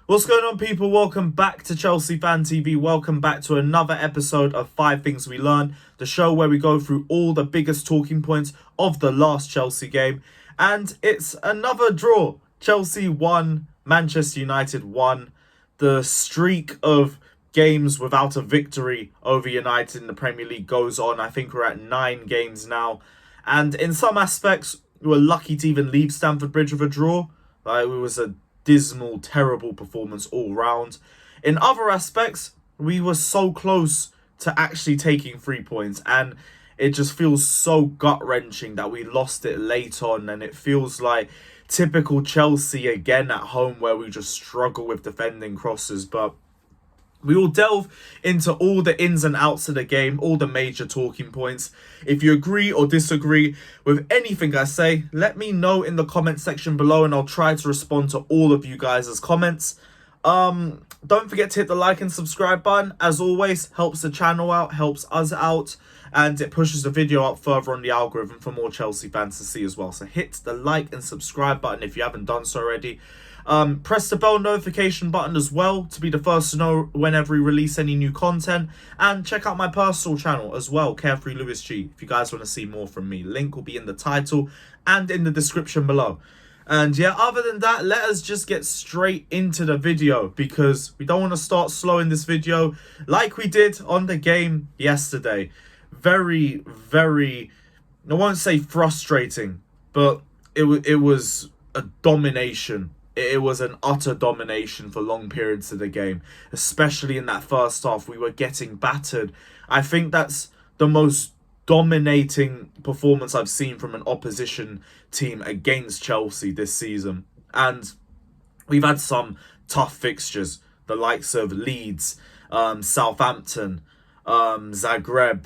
What's going on, people? Welcome back to Chelsea Fan TV. Welcome back to another episode of 5 Things We Learn, the show where we go through all the biggest talking points of the last Chelsea game. And it's another draw. Chelsea won, Manchester United won. The streak of games without a victory over United in the Premier League goes on. I think we're at 9 games now. And in some aspects, we were lucky to even leave Stamford Bridge with a draw. It was a dismal, terrible performance all round. In other aspects, we were so close to actually taking 3 points, and it just feels so gut-wrenching that we lost it late on, and it feels like typical Chelsea again at home where we just struggle with defending crosses. But we will delve into all the ins and outs of the game, all the major talking points. If you agree or disagree with anything I say, let me know in the comment section below and I'll try to respond to all of you guys' comments. Don't forget to hit the like and subscribe button. As always, helps the channel out, helps us out, and it pushes the video up further on the algorithm for more Chelsea fans to see as well. So hit the like and subscribe button if you haven't done so already. Press the bell notification button as well to be the first to know whenever we release any new content. And check out my personal channel as well, Carefree Lewis G, if you guys want to see more from me. Link will be in the title and in the description below. And yeah, other than that, let us just get straight into the video because we don't want to start slow in this video like we did on the game yesterday. Very, I won't say frustrating, but it was a domination. It was an utter domination for long periods of the game, especially in that first half. We were getting battered. I think that's the most dominating performance I've seen from an opposition team against Chelsea this season. And we've had some tough fixtures, the likes of Leeds, Southampton, Zagreb.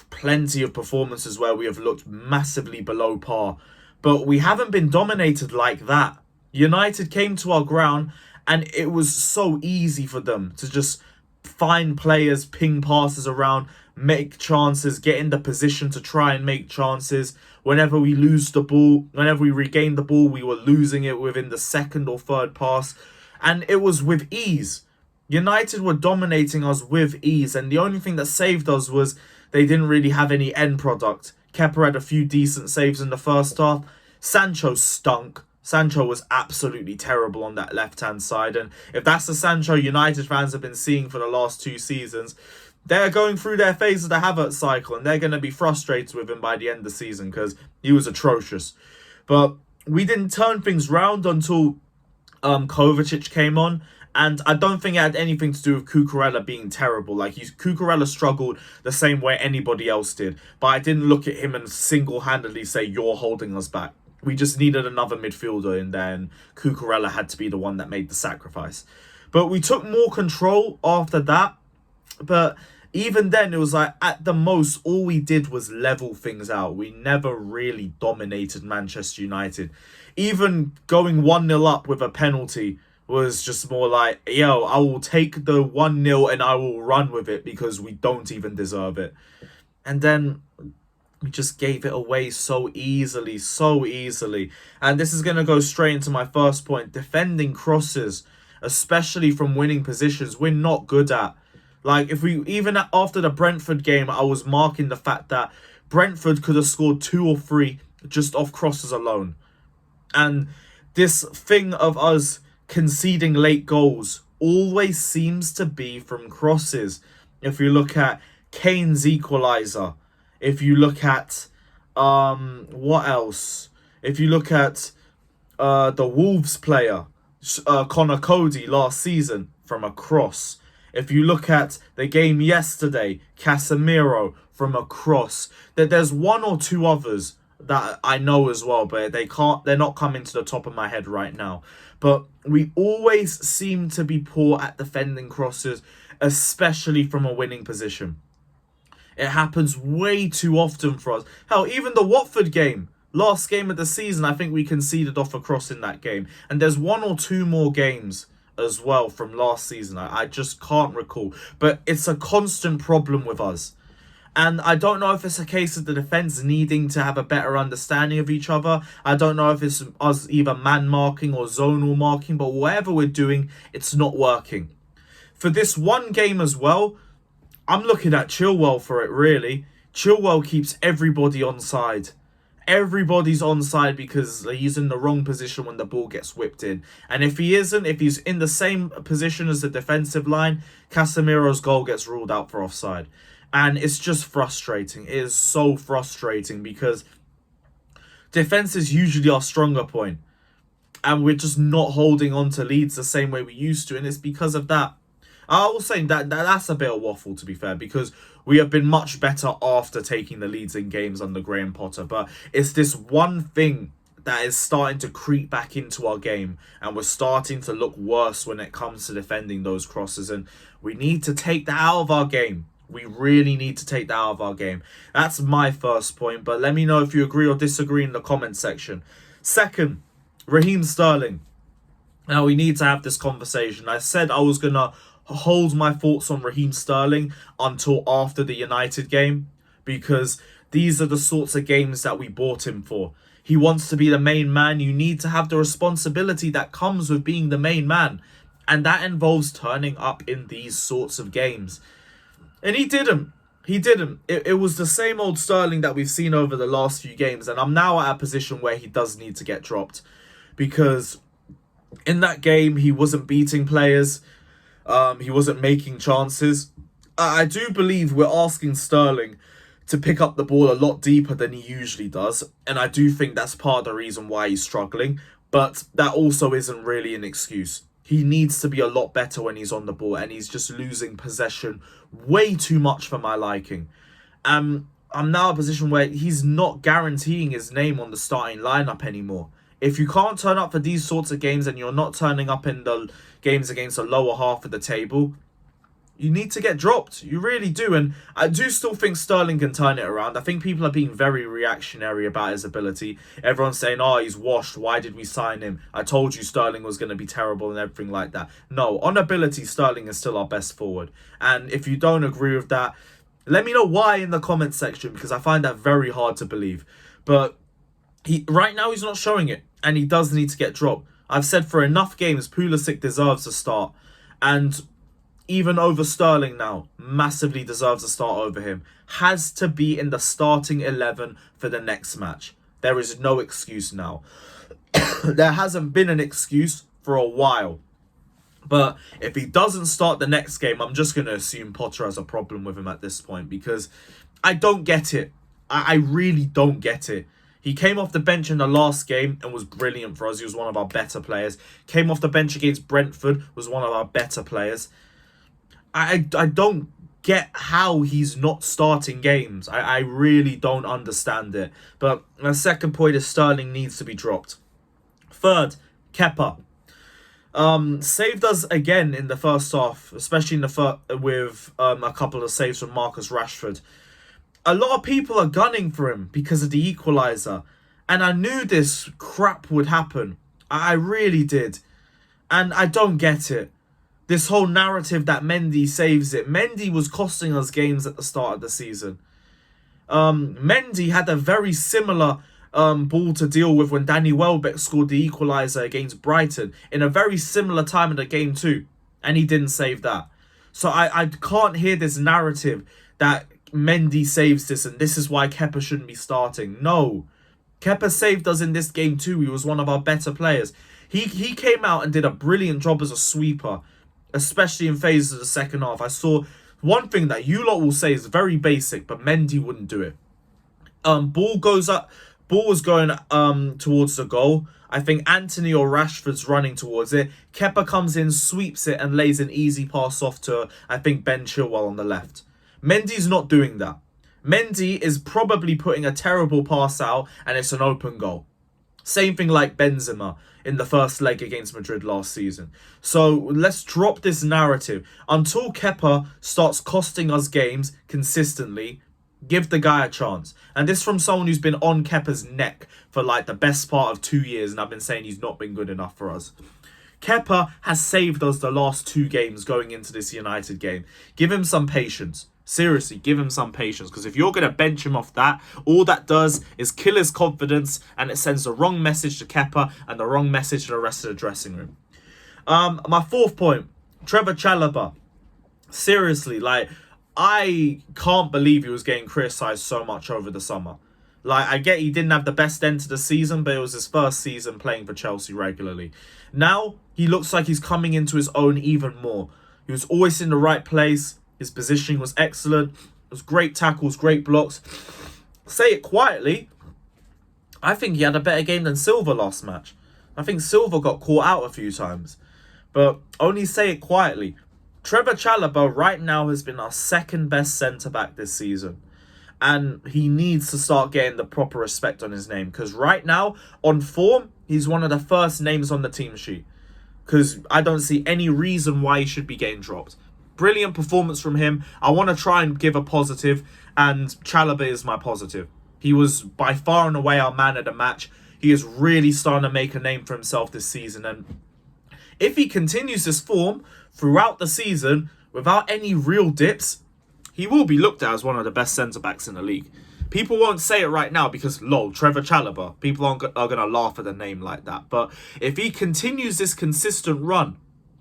Plenty of performances where we have looked massively below par. But we haven't been dominated like that. United came to our ground and it was so easy for them to just find players, ping passes around, make chances, get in the position to try and make chances. Whenever we lose the ball, whenever we regained the ball, we were losing it within the second or third pass. And it was with ease. United were dominating us with ease. And the only thing that saved us was they didn't really have any end product. Kepa had a few decent saves in the first half. Sancho stunk. Sancho was absolutely terrible on that left-hand side. And if that's the Sancho United fans have been seeing for the last 2 seasons, they're going through their phase of the Havertz cycle. And they're going to be frustrated with him by the end of the season because he was atrocious. But we didn't turn things round until Kovacic came on. And I don't think it had anything to do with Cucurella being terrible. Cucurella struggled the same way anybody else did. But I didn't look at him and single-handedly say, you're holding us back. We just needed another midfielder in there, and Cucurella had to be the one that made the sacrifice. But we took more control after that. But even then, it was like, at the most, all we did was level things out. We never really dominated Manchester United. Even going 1-0 up with a penalty was just more like, yo, I will take the 1-0 and I will run with it because we don't even deserve it. And then we just gave it away so easily. And this is going to go straight into my first point. Defending crosses, especially from winning positions, we're not good at. Even after the Brentford game, I was marking the fact that Brentford could have scored 2 or 3 just off crosses alone. And this thing of us conceding late goals always seems to be from crosses. If you look at Kane's equaliser, if you look at what else? If you look at the Wolves player, Connor Cody last season from a cross. If you look at the game yesterday, Casemiro from a cross. There's 1 or 2 others that I know as well, but they're not coming to the top of my head right now. But we always seem to be poor at defending crosses, especially from a winning position. It happens way too often for us. Hell, even the Watford game, last game of the season, I think we conceded off a cross in that game. And there's 1 or 2 more games as well from last season. I just can't recall. But it's a constant problem with us. And I don't know if it's a case of the defence needing to have a better understanding of each other. I don't know if it's us either man marking or zonal marking, but whatever we're doing, it's not working. For this one game as well, I'm looking at Chilwell for it, really. Chilwell keeps everybody onside. Everybody's onside because he's in the wrong position when the ball gets whipped in. And if he isn't, if he's in the same position as the defensive line, Casemiro's goal gets ruled out for offside. And it's just frustrating. It is so frustrating because defense is usually our stronger point. And we're just not holding on to leads the same way we used to. And it's because of that. I was saying that's a bit of waffle, to be fair, because we have been much better after taking the leads in games under Graham Potter. But it's this one thing that is starting to creep back into our game, and we're starting to look worse when it comes to defending those crosses. And we need to take that out of our game. We really need to take that out of our game. That's my first point, but let me know if you agree or disagree in the comment section. Second, Raheem Sterling. Now, we need to have this conversation. I said I was going to hold my thoughts on Raheem Sterling until after the United game, because these are the sorts of games that we bought him for. He wants to be the main man. You need to have the responsibility that comes with being the main man, and that involves turning up in these sorts of games. And he didn't. It was the same old Sterling that we've seen over the last few games, and I'm now at a position where he does need to get dropped, because in that game he wasn't beating players. He wasn't making chances. I do believe we're asking Sterling to pick up the ball a lot deeper than he usually does. And I do think that's part of the reason why he's struggling. But that also isn't really an excuse. He needs to be a lot better when he's on the ball. And he's just losing possession way too much for my liking. I'm now in a position where he's not guaranteeing his name on the starting lineup anymore. If you can't turn up for these sorts of games and you're not turning up in the games against the lower half of the table, you need to get dropped. You really do. And I do still think Sterling can turn it around. I think people are being very reactionary about his ability. Everyone's saying, oh, he's washed. Why did we sign him? I told you Sterling was going to be terrible and everything like that. No, on ability, Sterling is still our best forward. And if you don't agree with that, let me know why in the comment section, because I find that very hard to believe. But right now he's not showing it, and he does need to get dropped. I've said for enough games, Pulisic deserves a start. And even over Sterling now, massively deserves a start over him. Has to be in the starting 11 for the next match. There is no excuse now. There hasn't been an excuse for a while. But if he doesn't start the next game, I'm just going to assume Potter has a problem with him at this point, because I don't get it. I really don't get it. He came off the bench in the last game and was brilliant for us. He was one of our better players. Came off the bench against Brentford, was one of our better players. I don't get how he's not starting games. I really don't understand it. But my second point is Sterling needs to be dropped. Third, Kepa. Saved us again in the first half, especially in the with a couple of saves from Marcus Rashford. A lot of people are gunning for him because of the equaliser. And I knew this crap would happen. I really did. And I don't get it. This whole narrative that Mendy saves it. Mendy was costing us games at the start of the season. Mendy had a very similar ball to deal with when Danny Welbeck scored the equaliser against Brighton in a very similar time in the game too. And he didn't save that. So I can't hear this narrative that Mendy saves this and this is why Kepa shouldn't be starting. No. Kepa saved us in this game too. He was one of our better players. He came out and did a brilliant job as a sweeper, especially in phases of the second half. I saw one thing that you lot will say is very basic, but Mendy wouldn't do it. Ball was going towards the goal. I think Anthony or Rashford's running towards it. Kepa comes in, sweeps it, and lays an easy pass off to, I think, Ben Chilwell on the left. Mendy's not doing that. Mendy is probably putting a terrible pass out, and it's an open goal. Same thing like Benzema in the first leg against Madrid last season. So let's drop this narrative. Until Kepa starts costing us games consistently, give the guy a chance. And this from someone who's been on Kepa's neck for like the best part of 2 years, and I've been saying he's not been good enough for us. Kepa has saved us the last 2 games going into this United game. Give him some patience. Seriously, give him some patience, because if you're going to bench him off that, all that does is kill his confidence, and it sends the wrong message to Kepa and the wrong message to the rest of the dressing room. My fourth point, Trevor Chalobah. Seriously, like, I can't believe he was getting criticised so much over the summer. Like, I get he didn't have the best end to the season, but it was his first season playing for Chelsea regularly. Now, he looks like he's coming into his own even more. He was always in the right place. His positioning was excellent. It was great tackles, great blocks. Say it quietly, I think he had a better game than Silva last match. I think Silva got caught out a few times. But only say it quietly. Trevor Chalobah right now has been our second best centre-back this season. And he needs to start getting the proper respect on his name. Because right now, on form, he's one of the first names on the team sheet. Because I don't see any reason why he should be getting dropped. Brilliant performance from him. I want to try and give a positive, and Chalobah is my positive. He was by far and away our man of the match. He is really starting to make a name for himself this season, and if he continues this form throughout the season without any real dips, he will be looked at as one of the best centre-backs in the league. People won't say it right now because, lol, Trevor Chalobah. People are going to laugh at the name like that. But if he continues this consistent run,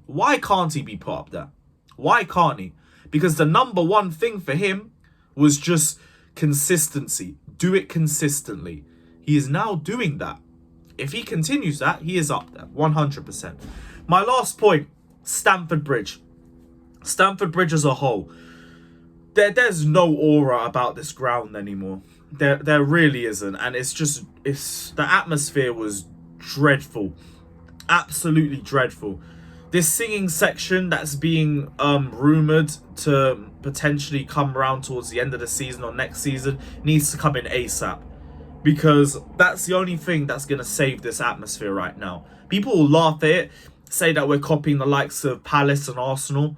why can't he be put up there? Why can't he? Because the number one thing for him was just consistency. Do it consistently. He is now doing that. If he continues that, he is up there, 100%. My last point, Stamford Bridge. Stamford Bridge as a whole. There's no aura about this ground anymore. There really isn't. And the atmosphere was dreadful. Absolutely dreadful. This singing section that's being rumoured to potentially come around towards the end of the season or next season needs to come in ASAP. Because that's the only thing that's going to save this atmosphere right now. People will laugh at it, say that we're copying the likes of Palace and Arsenal.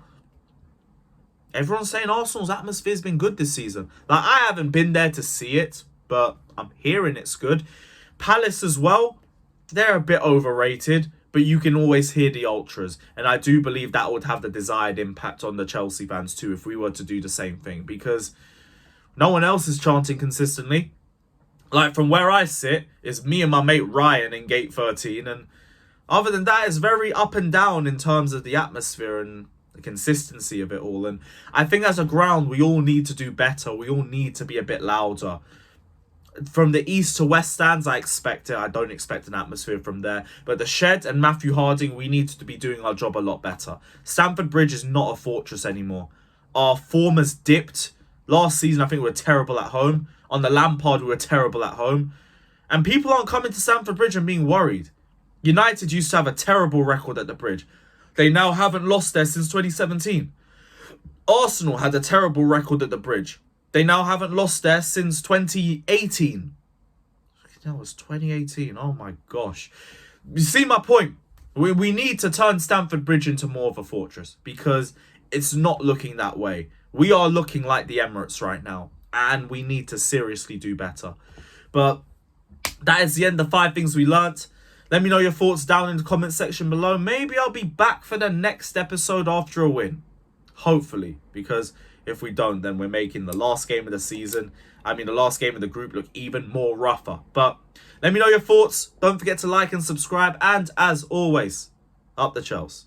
Everyone's saying Arsenal's atmosphere's been good this season. Like, I haven't been there to see it, but I'm hearing it's good. Palace as well, they're a bit overrated, but you can always hear the ultras. And I do believe that would have the desired impact on the Chelsea fans too if we were to do the same thing. Because no one else is chanting consistently. Like, from where I sit, it's me and my mate Ryan in Gate 13. And other than that, it's very up and down in terms of the atmosphere and the consistency of it all. And I think as a ground, we all need to do better. We all need to be a bit louder. From the east to west stands, I expect it. I don't expect an atmosphere from there. But the Shed and Matthew Harding, we need to be doing our job a lot better. Stamford Bridge is not a fortress anymore. Our form has dipped. Last season, I think we were terrible at home. On the Lampard, we were terrible at home. And people aren't coming to Stamford Bridge and being worried. United used to have a terrible record at the Bridge. They now haven't lost there since 2017. Arsenal had a terrible record at the Bridge. They now haven't lost there since 2018. That was 2018. Oh my gosh. You see my point? We need to turn Stamford Bridge into more of a fortress because it's not looking that way. We are looking like the Emirates right now. And we need to seriously do better. But that is the end of 5 things we learnt. Let me know your thoughts down in the comment section below. Maybe I'll be back for the next episode after a win. Hopefully. Because if we don't, then we're making the last game of the season, the last game of the group, look even more rougher. But let me know your thoughts. Don't forget to like and subscribe. And as always, up the Chelsea.